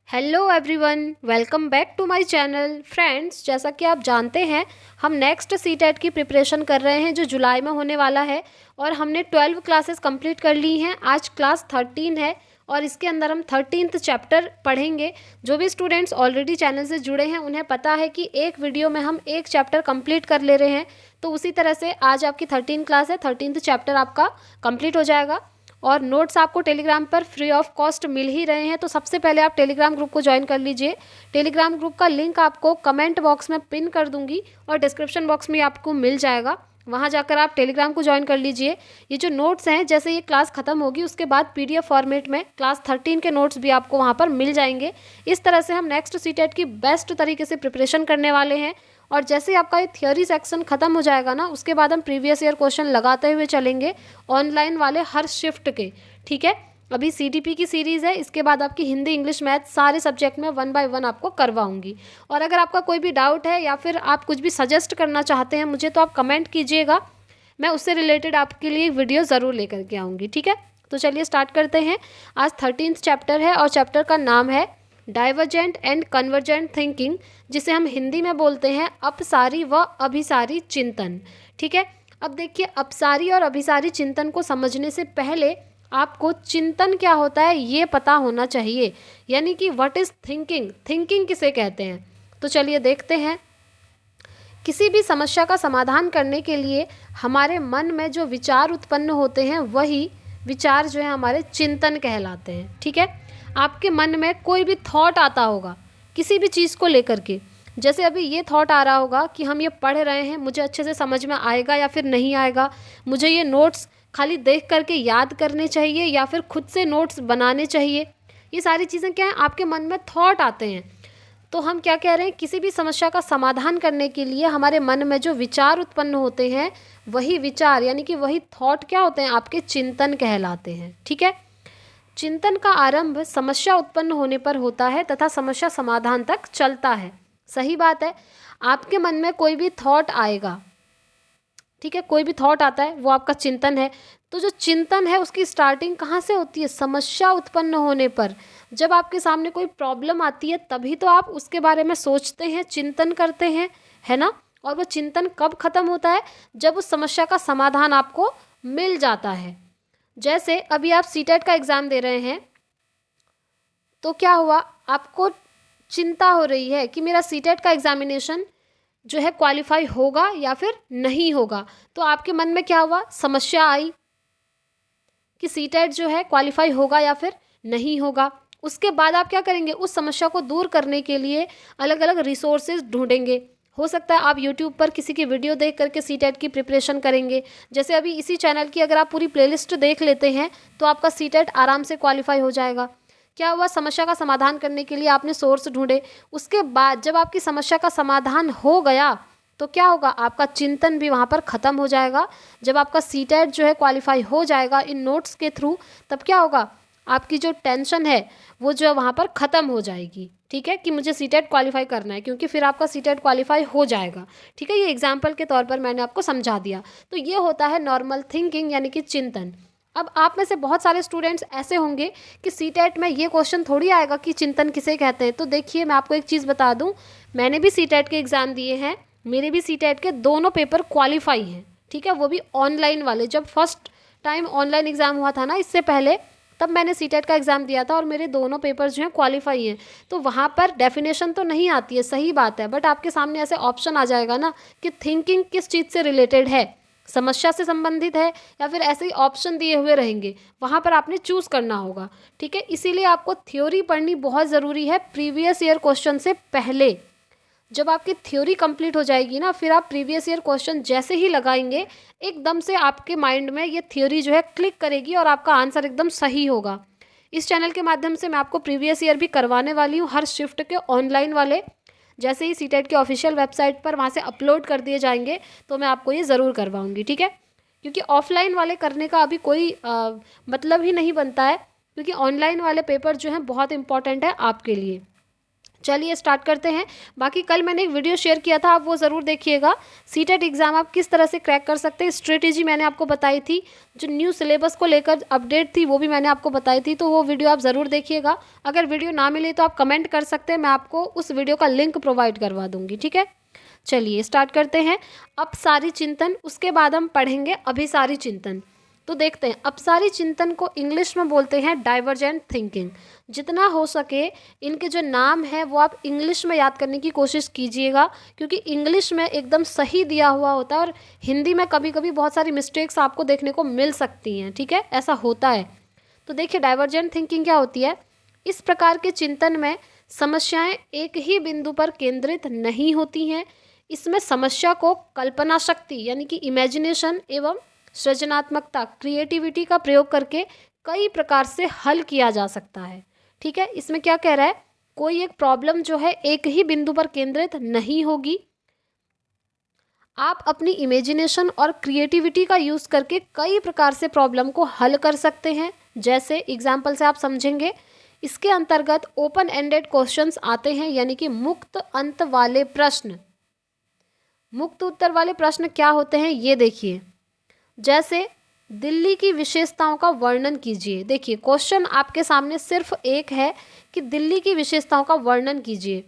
Hello everyone, welcome back to my channel. Friends, जैसा कि आप जानते हैं, हम नेक्स्ट सीटेट की प्रिपरेशन कर रहे हैं जो जुलाई में होने वाला है। और हमने 12 क्लासेस कंप्लीट कर ली हैं। आज क्लास 13 है और इसके अंदर हम 13th चैप्टर पढ़ेंगे। जो भी स्टूडेंट्स ऑलरेडी चैनल से जुड़े हैं उन्हें पता है कि एक वीडियो में हम एक चैप्टर कंप्लीट कर ले रहे हैं। तो उसी तरह से आज आपकी 13 क्लास है, 13th चैप्टर आपका कंप्लीट हो जाएगा। और नोट्स आपको टेलीग्राम पर फ्री ऑफ कॉस्ट मिल ही रहे हैं। तो सबसे पहले आप टेलीग्राम ग्रुप को ज्वाइन कर लीजिए। टेलीग्राम ग्रुप का लिंक आपको कमेंट बॉक्स में पिन कर दूंगी और डिस्क्रिप्शन बॉक्स में आपको मिल जाएगा। वहां जाकर आप टेलीग्राम को ज्वाइन कर लीजिए। ये जो नोट्स हैं, जैसे ये क्लास खत्म होगी उसके बाद पीडीएफ फॉर्मेट में क्लास 13 के नोट्स भी आपको वहां पर मिल जाएंगे। इस तरह से हम नेक्स्ट सीटेट की बेस्ट तरीके से प्रिपरेशन करने वाले हैं। और जैसे ही आपका ये थियोरी सेक्शन खत्म हो जाएगा ना, उसके बाद हम प्रीवियस ईयर क्वेश्चन लगाते हुए चलेंगे ऑनलाइन वाले हर शिफ्ट के। ठीक है, अभी सीडीपी की सीरीज़ है, इसके बाद आपकी हिंदी, इंग्लिश, मैथ सारे सब्जेक्ट में 1 बाय 1 आपको करवाऊंगी। और अगर आपका कोई भी डाउट है या फिर आप कुछ भी सजेस्ट करना चाहते हैं मुझे, तो आप कमेंट कीजिएगा, मैं उससे रिलेटेड आपके लिए वीडियो ज़रूर लेकर के आऊँगी। ठीक है, तो चलिए स्टार्ट करते हैं। आज 13th चैप्टर है और चैप्टर का नाम है डाइवर्जेंट एंड कन्वर्जेंट थिंकिंग, जिसे हम हिंदी में बोलते हैं अपसारी व अभिसारी चिंतन। ठीक है, अब देखिए, अपसारी और अभिसारी चिंतन को समझने से पहले आपको चिंतन क्या होता है ये पता होना चाहिए, यानी कि व्हाट इज थिंकिंग, थिंकिंग किसे कहते हैं। तो चलिए देखते हैं। किसी भी समस्या का समाधान करने के लिए हमारे मन में जो विचार उत्पन्न होते हैं वही विचार जो है हमारे चिंतन कहलाते हैं। ठीक है, आपके मन में कोई भी थॉट आता होगा किसी भी चीज़ को लेकर के, जैसे अभी ये थॉट आ रहा होगा कि हम ये पढ़ रहे हैं, मुझे अच्छे से समझ में आएगा या फिर नहीं आएगा, मुझे ये नोट्स खाली देख करके याद करने चाहिए या फिर खुद से नोट्स बनाने चाहिए। ये सारी चीज़ें क्या हैं, आपके मन में थॉट आते हैं। तो हम क्या कह रहे हैं, किसी भी समस्या का समाधान करने के लिए हमारे मन में जो विचार उत्पन्न होते हैं वही विचार, यानी कि वही थॉट क्या होते हैं, आपके चिंतन कहलाते हैं। ठीक है, चिंतन का आरंभ समस्या उत्पन्न होने पर होता है तथा समस्या समाधान तक चलता है। सही बात है, आपके मन में कोई भी थॉट आएगा, ठीक है, कोई भी थॉट आता है वो आपका चिंतन है। तो जो चिंतन है उसकी स्टार्टिंग कहाँ से होती है, समस्या उत्पन्न होने पर। जब आपके सामने कोई प्रॉब्लम आती है तभी तो आप उसके बारे में सोचते हैं, चिंतन करते हैं, है ना। और वो चिंतन कब खत्म होता है, जब उस समस्या का समाधान आपको मिल जाता है। जैसे अभी आप सीटेट का एग्ज़ाम दे रहे हैं, तो क्या हुआ, आपको चिंता हो रही है कि मेरा सीटेट का एग्जामिनेशन जो है क्वालिफाई होगा या फिर नहीं होगा। तो आपके मन में क्या हुआ, समस्या आई कि सीटेट जो है क्वालिफाई होगा या फिर नहीं होगा। उसके बाद आप क्या करेंगे, उस समस्या को दूर करने के लिए अलग अलग रिसोर्सेज ढूंढेंगे। हो सकता है आप यूट्यूब पर किसी की वीडियो देख करके सीटेट की प्रिपरेशन करेंगे। जैसे अभी इसी चैनल की अगर आप पूरी प्लेलिस्ट देख लेते हैं तो आपका सीटेट आराम से क्वालिफाई हो जाएगा। क्या हुआ, समस्या का समाधान करने के लिए आपने सोर्स ढूंढे। उसके बाद जब आपकी समस्या का समाधान हो गया तो क्या होगा, आपका चिंतन भी वहाँ पर ख़त्म हो जाएगा। जब आपका सीटेट जो है क्वालिफाई हो जाएगा इन नोट्स के थ्रू, तब क्या होगा, आपकी जो टेंशन है वो जो है वहाँ पर ख़त्म हो जाएगी। ठीक है, कि मुझे सीटेट क्वालिफाई करना है, क्योंकि फिर आपका सीटेट क्वालिफाई हो जाएगा। ठीक है, ये एग्जाम्पल के तौर पर मैंने आपको समझा दिया। तो ये होता है नॉर्मल थिंकिंग, यानी कि चिंतन। अब आप में से बहुत सारे स्टूडेंट्स ऐसे होंगे कि सीटेट में ये क्वेश्चन थोड़ी आएगा कि चिंतन किसे कहते हैं। तो देखिए, मैं आपको एक चीज़ बता दूं, मैंने भी सीटेट के एग्ज़ाम दिए हैं, मेरे भी सीटेट के दोनों पेपर क्वालिफाई हैं। ठीक है, वो भी ऑनलाइन वाले। जब फर्स्ट टाइम ऑनलाइन एग्ज़ाम हुआ था ना, इससे पहले, तब मैंने सीटेट का एग्ज़ाम दिया था और मेरे दोनों पेपर जो हैं क्वालिफाई हैं। तो वहाँ पर डेफिनेशन तो नहीं आती है, सही बात है, बट आपके सामने ऐसे ऑप्शन आ जाएगा ना कि थिंकिंग किस चीज़ से रिलेटेड है, समस्या से संबंधित है या फिर ऐसे ही ऑप्शन दिए हुए रहेंगे, वहाँ पर आपने चूज़ करना होगा। ठीक है, इसीलिए आपको थ्योरी पढ़नी बहुत ज़रूरी है प्रीवियस ईयर क्वेश्चन से पहले। जब आपकी थ्योरी कंप्लीट हो जाएगी ना, फिर आप प्रीवियस ईयर क्वेश्चन जैसे ही लगाएंगे, एकदम से आपके माइंड में ये थ्योरी जो है क्लिक करेगी और आपका आंसर एकदम सही होगा। इस चैनल के माध्यम से मैं आपको प्रीवियस ईयर भी करवाने वाली हूँ, हर शिफ्ट के ऑनलाइन वाले। जैसे ही सीटेट के ऑफिशियल वेबसाइट पर वहाँ से अपलोड कर दिए जाएंगे तो मैं आपको ये ज़रूर करवाऊँगी। ठीक है, क्योंकि ऑफलाइन वाले करने का अभी कोई मतलब ही नहीं बनता है, क्योंकि ऑनलाइन वाले पेपर जो हैं बहुत इंपॉर्टेंट है आपके लिए। चलिए स्टार्ट करते हैं। बाकी कल मैंने एक वीडियो शेयर किया था, आप वो ज़रूर देखिएगा। सीटेट एग्ज़ाम आप किस तरह से क्रैक कर सकते हैं, स्ट्रेटेजी मैंने आपको बताई थी। जो न्यू सिलेबस को लेकर अपडेट थी वो भी मैंने आपको बताई थी, तो वो वीडियो आप ज़रूर देखिएगा। अगर वीडियो ना मिले तो आप कमेंट कर सकते हैं, मैं आपको उस वीडियो का लिंक प्रोवाइड करवा दूँगी, ठीक है। चलिए स्टार्ट करते हैं। अपसारी चिंतन, उसके बाद हम पढ़ेंगे अभिसारी चिंतन। तो देखते हैं, अपसारी चिंतन को इंग्लिश में बोलते हैं डाइवर्जेंट थिंकिंग। जितना हो सके इनके जो नाम है वो आप इंग्लिश में याद करने की कोशिश कीजिएगा, क्योंकि इंग्लिश में एकदम सही दिया हुआ होता है और हिंदी में कभी कभी बहुत सारी मिस्टेक्स आपको देखने को मिल सकती हैं, ठीक है, ऐसा होता है। तो देखिए डाइवर्जेंट थिंकिंग क्या होती है। इस प्रकार के चिंतन में समस्याएं एक ही बिंदु पर केंद्रित नहीं होती हैं। इसमें समस्या को कल्पना शक्ति यानी कि इमेजिनेशन एवं सृजनात्मकता क्रिएटिविटी का प्रयोग करके कई प्रकार से हल किया जा सकता है, ठीक है। इसमें क्या कह रहा है, कोई एक प्रॉब्लम जो है एक ही बिंदु पर केंद्रित नहीं होगी। आप अपनी इमेजिनेशन और क्रिएटिविटी का यूज़ करके कई प्रकार से प्रॉब्लम को हल कर सकते हैं। जैसे एग्जाम्पल से आप समझेंगे, इसके अंतर्गत ओपन एंडेड क्वेश्चंस आते हैं, यानी कि मुक्त अंत वाले प्रश्न। मुक्त उत्तर वाले प्रश्न क्या होते हैं ये देखिए। जैसे दिल्ली की विशेषताओं का वर्णन कीजिए। देखिए क्वेश्चन आपके सामने सिर्फ एक है कि दिल्ली की विशेषताओं का वर्णन कीजिए।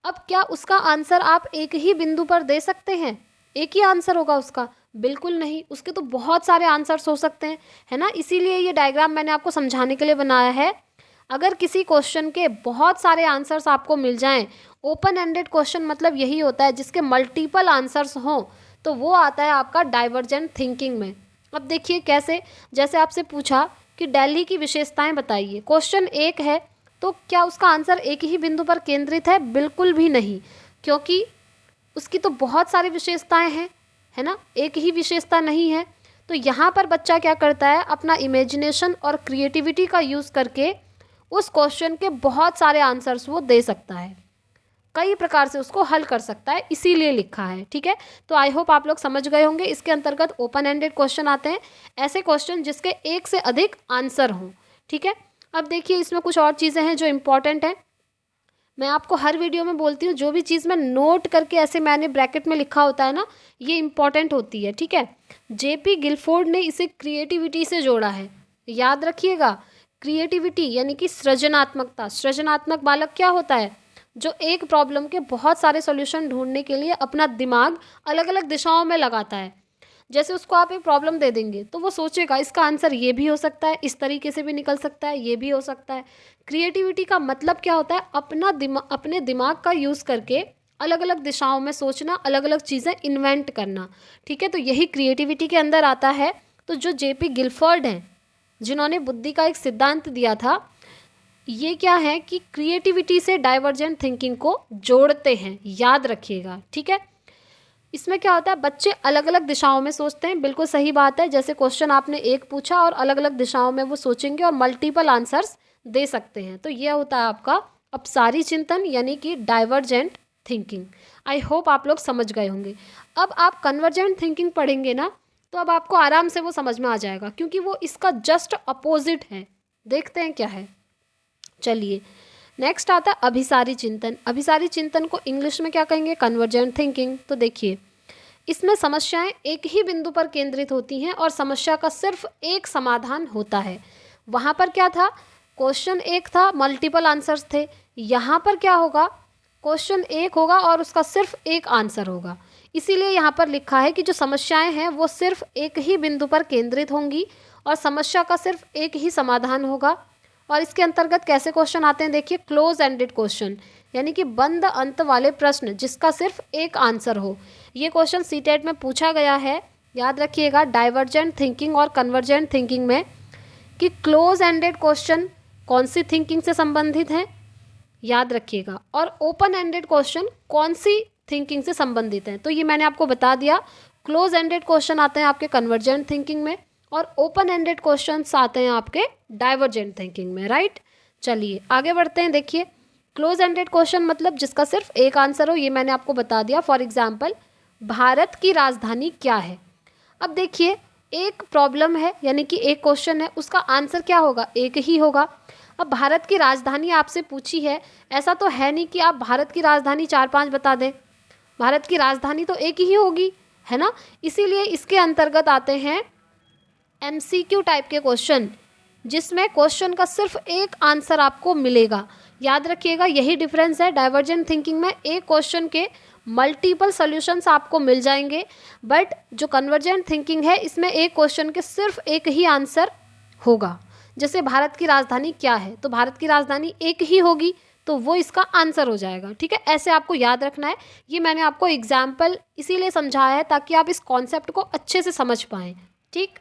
अब क्या उसका आंसर आप एक ही बिंदु पर दे सकते हैं, एक ही आंसर होगा उसका? बिल्कुल नहीं, उसके तो बहुत सारे आंसर्स हो सकते हैं, है ना। इसीलिए ये डायग्राम मैंने आपको समझाने के लिए बनाया है। अगर किसी क्वेश्चन के बहुत सारे आंसर्स आपको मिल जाएं, ओपन एंडेड क्वेश्चन मतलब यही होता है जिसके मल्टीपल आंसर्स हों, तो वो आता है आपका डाइवर्जेंट थिंकिंग में। अब देखिए कैसे, जैसे आपसे पूछा कि दिल्ली की विशेषताएं बताइए, क्वेश्चन एक है, तो क्या उसका आंसर एक ही बिंदु पर केंद्रित है? बिल्कुल भी नहीं, क्योंकि उसकी तो बहुत सारी विशेषताएं हैं, है ना, एक ही विशेषता नहीं है। तो यहाँ पर बच्चा क्या करता है, अपना इमेजिनेशन और क्रिएटिविटी का यूज़ करके उस क्वेश्चन के बहुत सारे आंसर्स वो दे सकता है, कई प्रकार से उसको हल कर सकता है, इसीलिए लिखा है, ठीक है। तो आई होप आप लोग समझ गए होंगे। इसके अंतर्गत ओपन एंडेड क्वेश्चन आते हैं, ऐसे क्वेश्चन जिसके एक से अधिक आंसर हों, ठीक है। अब देखिए इसमें कुछ और चीज़ें हैं जो इम्पॉर्टेंट हैं। मैं आपको हर वीडियो में बोलती हूँ, जो भी चीज़ मैं नोट करके ऐसे मैंने ब्रैकेट में लिखा होता है ना, ये इम्पॉर्टेंट होती है, ठीक है। जेपी गिलफोर्ड ने इसे क्रिएटिविटी से जोड़ा है, याद रखिएगा। क्रिएटिविटी यानी कि सृजनात्मकता। सृजनात्मक बालक क्या होता है, जो एक प्रॉब्लम के बहुत सारे सॉल्यूशन ढूंढने के लिए अपना दिमाग अलग अलग दिशाओं में लगाता है। जैसे उसको आप एक प्रॉब्लम दे देंगे तो वो सोचेगा इसका आंसर ये भी हो सकता है, इस तरीके से भी निकल सकता है, ये भी हो सकता है। क्रिएटिविटी का मतलब क्या होता है, अपने दिमाग का यूज़ करके अलग अलग दिशाओं में सोचना, अलग अलग चीज़ें इन्वेंट करना, ठीक है। तो यही क्रिएटिविटी के अंदर आता है। तो जो जेपी गिलफोर्ड हैं, जिन्होंने बुद्धि का एक सिद्धांत दिया था, ये क्या है कि क्रिएटिविटी से डाइवर्जेंट थिंकिंग को जोड़ते हैं, याद रखिएगा, ठीक है। इसमें क्या होता है, बच्चे अलग अलग दिशाओं में सोचते हैं, बिल्कुल सही बात है। जैसे क्वेश्चन आपने एक पूछा और अलग अलग दिशाओं में वो सोचेंगे और मल्टीपल आंसर्स दे सकते हैं। तो यह होता है आपका अपसारी चिंतन यानी कि डाइवर्जेंट थिंकिंग। आई होप आप लोग समझ गए होंगे। अब आप कन्वर्जेंट थिंकिंग पढ़ेंगे ना, तो अब आपको आराम से वो समझ में आ जाएगा, क्योंकि वो इसका जस्ट अपोजिट है। देखते हैं क्या है। चलिए नेक्स्ट आता है अभिसारी चिंतन। अभिसारी चिंतन को इंग्लिश में क्या कहेंगे, कन्वर्जेंट थिंकिंग। तो देखिए इसमें समस्याएं एक ही बिंदु पर केंद्रित होती हैं और समस्या का सिर्फ एक समाधान होता है। वहाँ पर क्या था, क्वेश्चन एक था, मल्टीपल आंसर्स थे। यहाँ पर क्या होगा, क्वेश्चन एक होगा और उसका सिर्फ एक आंसर होगा। इसीलिए यहाँ पर लिखा है कि जो समस्याएं हैं वो सिर्फ एक ही बिंदु पर केंद्रित होंगी और समस्या का सिर्फ एक ही समाधान होगा। और इसके अंतर्गत कैसे क्वेश्चन आते हैं, देखिए क्लोज एंडेड क्वेश्चन यानी कि बंद अंत वाले प्रश्न जिसका सिर्फ एक आंसर हो। ये क्वेश्चन सीटेट में पूछा गया है, याद रखिएगा, डाइवर्जेंट थिंकिंग और कन्वर्जेंट थिंकिंग में, कि क्लोज एंडेड क्वेश्चन कौन सी थिंकिंग से संबंधित हैं, याद रखिएगा, और ओपन एंडेड क्वेश्चन कौन सी थिंकिंग से संबंधित हैं। तो ये मैंने आपको बता दिया। क्लोज एंडेड क्वेश्चन आते हैं आपके कन्वर्जेंट थिंकिंग में और ओपन एंडेड क्वेश्चंस आते हैं आपके डाइवर्जेंट थिंकिंग में, राइट। चलिए आगे बढ़ते हैं। देखिए क्लोज एंडेड क्वेश्चन मतलब जिसका सिर्फ एक आंसर हो, ये मैंने आपको बता दिया। फॉर एग्जाम्पल, भारत की राजधानी क्या है। अब देखिए एक प्रॉब्लम है यानी कि एक क्वेश्चन है, उसका आंसर क्या होगा, एक ही होगा। अब भारत की राजधानी आपसे पूछी है, ऐसा तो है नहीं कि आप भारत की राजधानी 4-5 बता दें। भारत की राजधानी तो एक ही होगी, है ना। इसीलिए इसके अंतर्गत आते हैं MCQ टाइप के क्वेश्चन, जिसमें क्वेश्चन का सिर्फ एक आंसर आपको मिलेगा। याद रखिएगा, यही डिफरेंस है। डाइवर्जेंट थिंकिंग में एक क्वेश्चन के मल्टीपल सॉल्यूशंस आपको मिल जाएंगे, बट जो कन्वर्जेंट थिंकिंग है इसमें एक क्वेश्चन के सिर्फ एक ही आंसर होगा। जैसे भारत की राजधानी क्या है, तो भारत की राजधानी एक ही होगी, तो वो इसका आंसर हो जाएगा। ठीक है, ऐसे आपको याद रखना है। ये मैंने आपको एग्जाम्पल इसीलिए समझाया है ताकि आप इस कॉन्सेप्ट को अच्छे से समझ पाएँ। ठीक,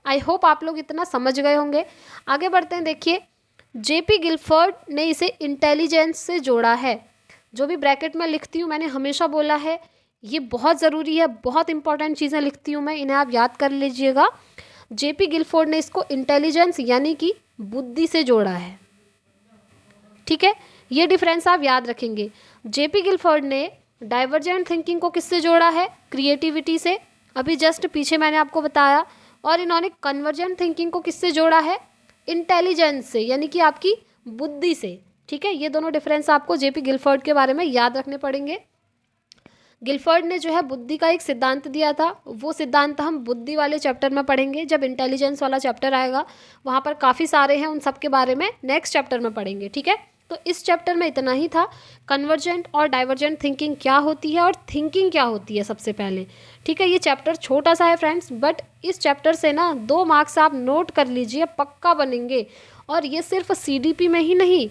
आई होप आप लोग इतना समझ गए होंगे। आगे बढ़ते हैं। देखिए, JP गिलफर्ड ने इसे इंटेलिजेंस से जोड़ा है। जो भी ब्रैकेट में लिखती हूँ, मैंने हमेशा बोला है ये बहुत ज़रूरी है, बहुत इंपॉर्टेंट चीज़ें लिखती हूँ मैं, इन्हें आप याद कर लीजिएगा। JP गिलफोर्ड ने इसको इंटेलिजेंस यानी कि बुद्धि से जोड़ा है। ठीक है, ये डिफरेंस आप याद रखेंगे। JP गिलफोर्ड ने डाइवर्जेंट थिंकिंग को किससे जोड़ा है? क्रिएटिविटी से, अभी जस्ट पीछे मैंने आपको बताया। और इन्होंने कन्वर्जेंट थिंकिंग को किससे जोड़ा है? इंटेलिजेंस से, यानी कि आपकी बुद्धि से। ठीक है, ये दोनों डिफरेंस आपको JP गिलफोर्ड के बारे में याद रखने पड़ेंगे। गिलफर्ड ने जो है बुद्धि का एक सिद्धांत दिया था, वो सिद्धांत हम बुद्धि वाले चैप्टर में पढ़ेंगे। जब इंटेलिजेंस वाला चैप्टर आएगा वहाँ पर काफ़ी सारे हैं, उन सब के बारे में नेक्स्ट चैप्टर में पढ़ेंगे। ठीक है, तो इस चैप्टर में इतना ही था। कन्वर्जेंट और डाइवर्जेंट थिंकिंग क्या होती है और थिंकिंग क्या होती है सबसे पहले। ठीक है, ये चैप्टर छोटा सा है फ्रेंड्स, बट इस चैप्टर से ना 2 मार्क्स आप नोट कर लीजिए, पक्का बनेंगे। और ये सिर्फ CDP में ही नहीं,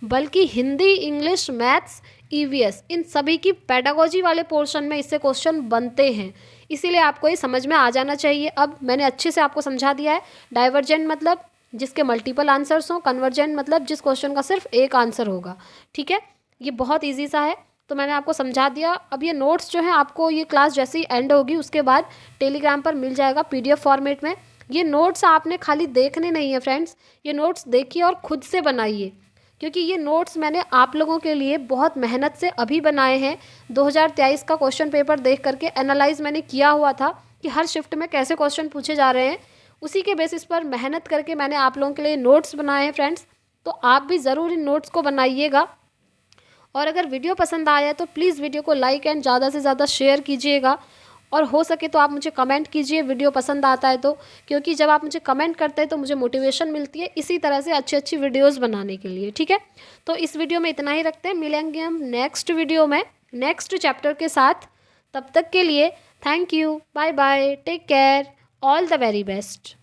बल्कि हिंदी, इंग्लिश, मैथ्स, EVS, इन सभी की पेडागोजी वाले पोर्शन में इससे क्वेश्चन बनते हैं। इसीलिए आपको ये समझ में आ जाना चाहिए। अब मैंने अच्छे से आपको समझा दिया है। डाइवर्जेंट मतलब जिसके मल्टीपल आंसर्स हों, कन्वर्जेंट मतलब जिस क्वेश्चन का सिर्फ एक आंसर होगा। ठीक है, ये बहुत ईजी सा है, तो मैंने आपको समझा दिया। अब ये नोट्स जो हैं आपको, ये क्लास जैसे ही एंड होगी उसके बाद टेलीग्राम पर मिल जाएगा PDF फॉर्मेट में। ये नोट्स आपने खाली देखने नहीं है फ्रेंड्स, ये नोट्स देखिए और खुद से बनाइए, क्योंकि ये नोट्स मैंने आप लोगों के लिए बहुत मेहनत से अभी बनाए हैं। 2023 का क्वेश्चन पेपर देख करके एनालाइज मैंने किया हुआ था कि हर शिफ्ट में कैसे क्वेश्चन पूछे जा रहे हैं, उसी के बेसिस पर मेहनत करके मैंने आप लोगों के लिए नोट्स बनाए हैं फ्रेंड्स। तो आप भी ज़रूर इन नोट्स को बनाइएगा। और अगर वीडियो पसंद आया तो प्लीज़ वीडियो को लाइक एंड ज़्यादा से ज़्यादा शेयर कीजिएगा। और हो सके तो आप मुझे कमेंट कीजिए वीडियो पसंद आता है तो, क्योंकि जब आप मुझे कमेंट करते हैं तो मुझे मोटिवेशन मिलती है इसी तरह से अच्छी अच्छी वीडियोस बनाने के लिए। ठीक है, तो इस वीडियो में इतना ही रखते हैं, मिलेंगे हम नेक्स्ट वीडियो में नेक्स्ट चैप्टर के साथ। तब तक के लिए thank you, bye bye, take care, all the very best.